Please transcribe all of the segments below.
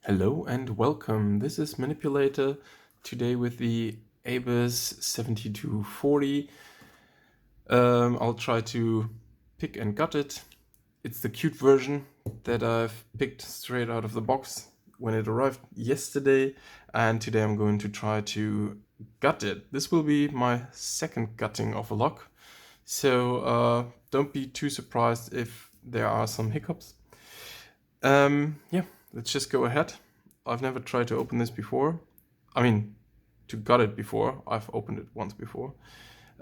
Hello and welcome. This is Manipulator, today with the ABUS 7240. I'll try to pick and gut it. It's the cute version that I've picked straight out of the box when it arrived yesterday, and today I'm going to try to gut it. This will be my second gutting of a lock, so don't be too surprised if there are some hiccups. Yeah, let's just go ahead. I've never tried to open this before. I mean, to gut it before. I've opened it once before.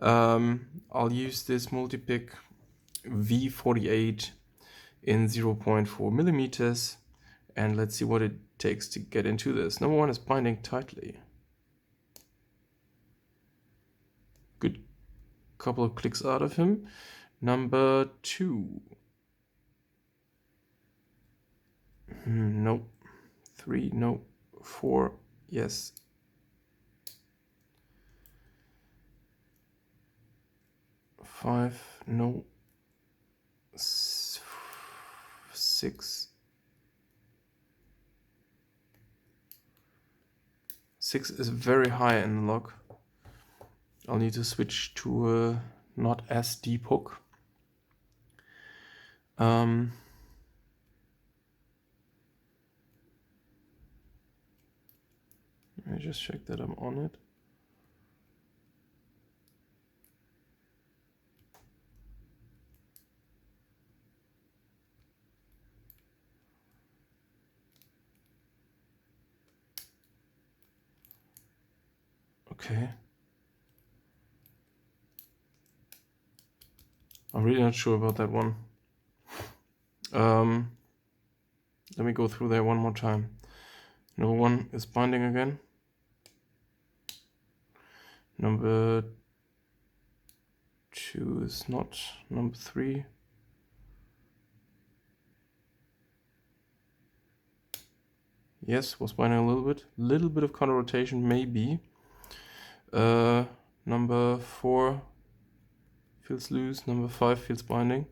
I'll use this multi-pick V48 in 0.4 millimeters, and let's see what it takes to get into this. Number one is binding tightly. Good couple of clicks out of him. Number two. Nope. Three, no. Four, yes. 5, no. 6. 6 is very high in the lock. I'll need to switch to a not as deep hook. Let me just check that I'm on it. Okay. I'm really not sure about that one. Let me go through there one more time. Number one is binding again. Number two is not. Number three. Yes, was binding a little bit. Little bit of counter rotation, maybe. Number 4 feels loose. Number 5 feels binding.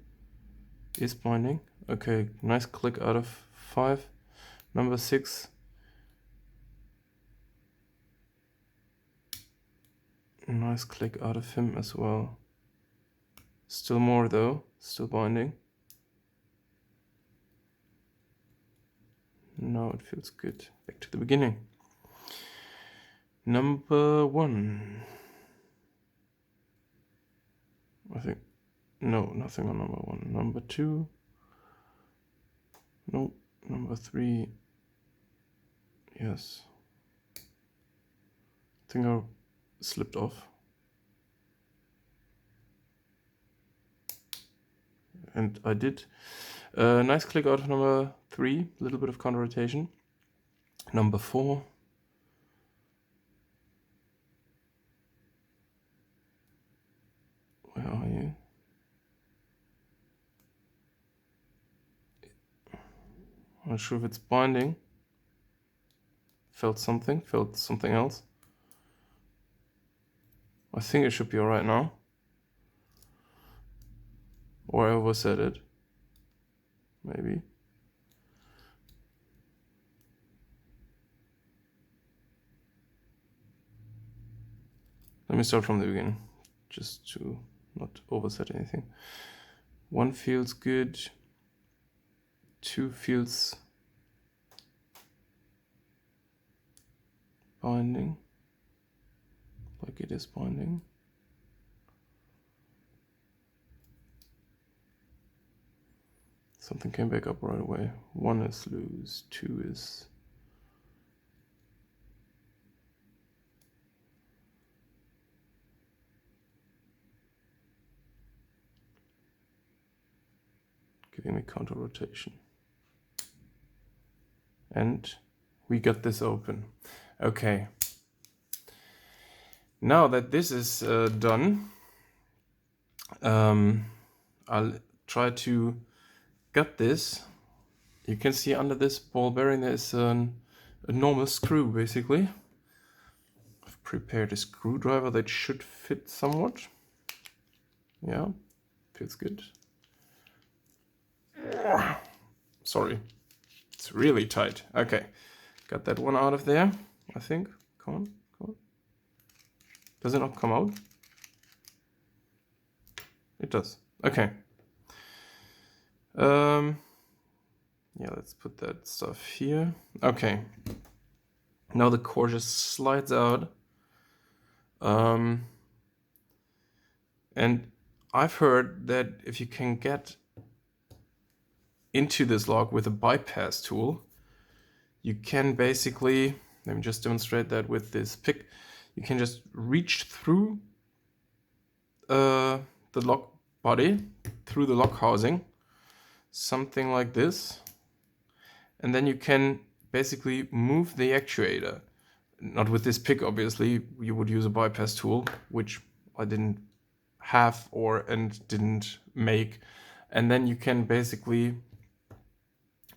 Is binding. Okay, nice click out of 5. Number 6. Nice click out of him as well. Still more though. Still binding. Now it feels good. Back to the beginning. Number 1. I think. No, nothing on number 1. Number 2. No. Number 3. Yes. I think I slipped off. And I did. Nice click out of number 3. A little bit of counter rotation. Number 4. Where are you? I'm not sure if it's binding. Felt something else. I think it should be alright now. Or I overset it. Maybe. Let me start from the beginning, just to not overset anything. 1 feels good. 2 feels binding. Like it is binding. Something came back up right away. 1 is loose. 2 is... giving me counter rotation. And we got this open. Okay. Now that this is done, I'll try to gut this. You can see under this ball bearing there is a normal screw, basically. I've prepared a screwdriver that should fit somewhat. Yeah, feels good. Sorry, it's really tight. Okay, Got that one out of there, I think. Come on, come on. Does it not come out? It does. Okay. Yeah, let's put that stuff here. Okay. Now the core just slides out. And I've heard that if you can get into this lock with a bypass tool, you can basically, let me just demonstrate that with this pick, you can just reach through the lock body, through the lock housing, something like this, and then you can basically move the actuator. Not with this pick, obviously, you would use a bypass tool, which I didn't have and didn't make. And then you can basically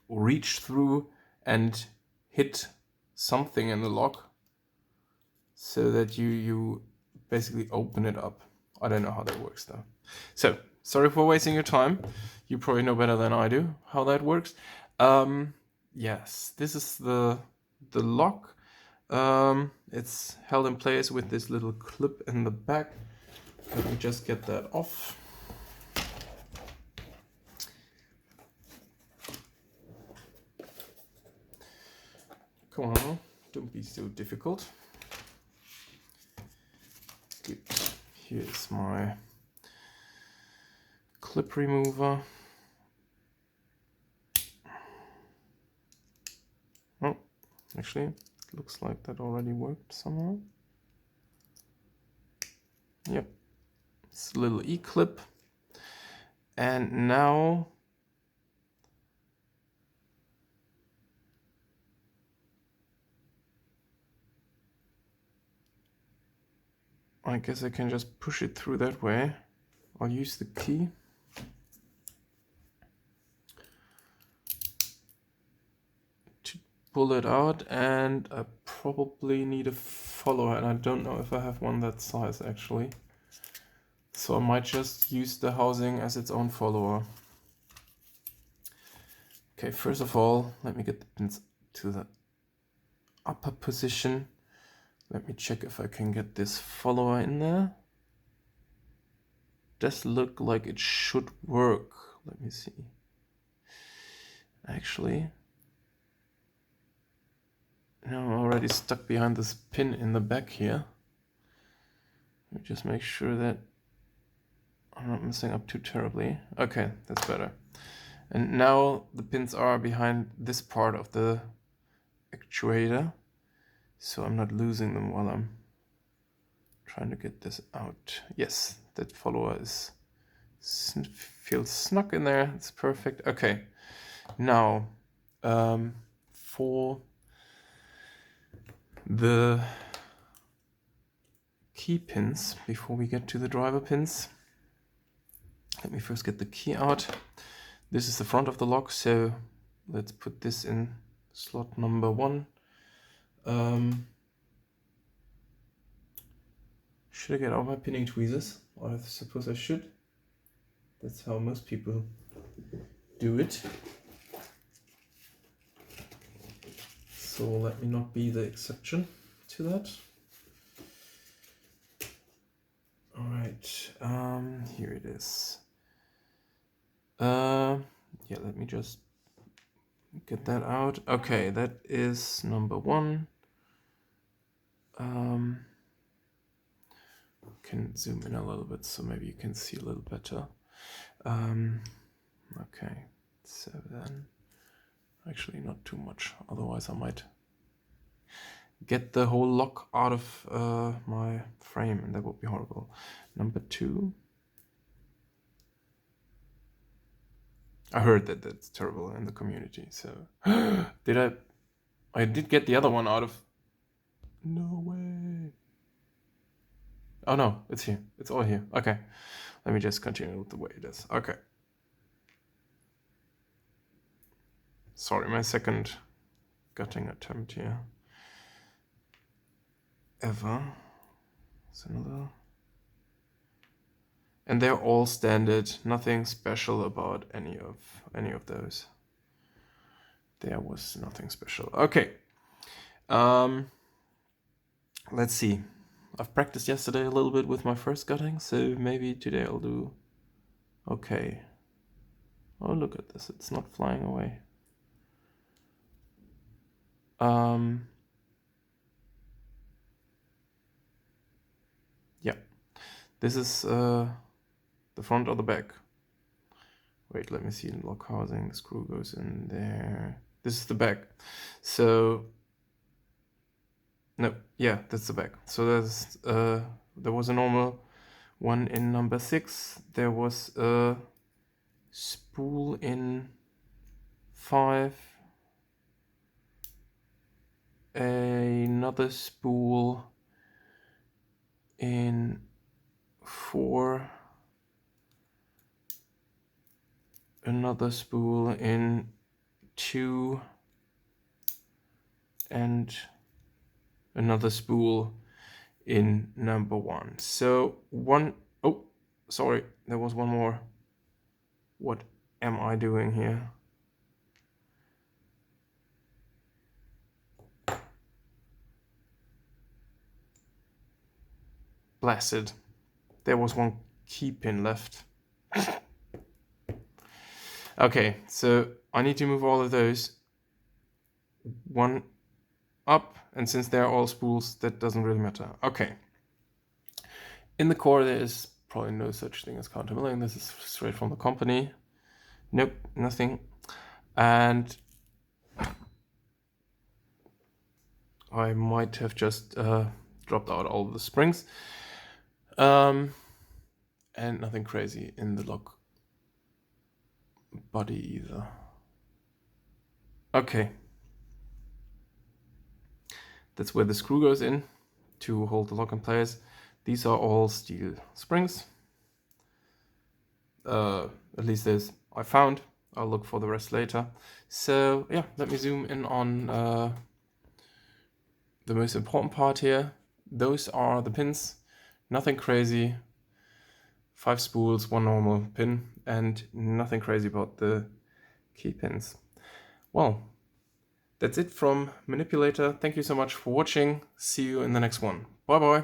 reach through and hit something in the lock so that you basically open it up. I don't know how that works though. So sorry for wasting your time. You probably know better than I do how that works. Yes, this is the lock. It's held in place with this little clip in the back. Let me just get that off. Come on, don't be so difficult. Good. Here's my clip remover. Oh, actually, it looks like that already worked somehow. Yep, it's a little E-clip. And now I guess I can just push it through that way. I'll use the key. To pull it out, and I probably need a follower, and I don't know if I have one that size actually. So I might just use the housing as its own follower. Okay, first of all, let me get the pins to the upper position. Let me check if I can get this follower in there. Does look like it should work. Let me see. Actually, now I'm already stuck behind this pin in the back here. Let me just make sure that I'm not messing up too terribly. Okay, that's better. And now the pins are behind this part of the actuator, so I'm not losing them while I'm trying to get this out. Yes, that follower feels snug in there. It's perfect. Okay, now for the key pins, before we get to the driver pins, let me first get the key out. This is the front of the lock, so let's put this in slot number 1. Should I get out my pinning tweezers? I suppose I should. That's how most people do it. So let me not be the exception to that. All right, here it is. Yeah, let me just get that out. Okay, that is number 1. Can zoom in a little bit so maybe you can see a little better. Okay, so then actually not too much, otherwise I might get the whole lock out of my frame and that would be horrible. Number 2. I heard that that's terrible in the community, so I did get the other one out of, no way. Oh no, it's here, it's all here. Okay, let me just continue with the way it is. Okay, sorry, my second gutting attempt here ever. It's another, and they're all standard, nothing special about any of those. There was nothing special. Okay, Let's see. I've practiced yesterday a little bit with my first gutting, so maybe today I'll do okay. Oh, look at this, it's not flying away. Yeah, this is the front or the back. Wait, let me see in lock housing, the screw goes in there. This is the back. So, no, yeah, that's the back. So there was a normal one in number 6. There was a spool in 5. Another spool in 4. Another spool in 2. And another spool in number 1. So oh, sorry, there was one more. What am I doing here? Blasted. There was one key pin left. Okay, so I need to move all of those one up, and since they're all spools, that doesn't really matter. Okay. In the core, there is probably no such thing as countermilling. This is straight from the company. Nope, nothing. And I might have just dropped out all the springs. And nothing crazy in the lock body either. Okay. That's where the screw goes in to hold the lock in place. These are all steel springs. At least those I found. I'll look for the rest later. So yeah, let me zoom in on the most important part here. Those are the pins. Nothing crazy. 5 spools, 1 normal pin, and nothing crazy about the key pins. Well, that's it from Manipulator. Thank you so much for watching. See you in the next one. Bye bye.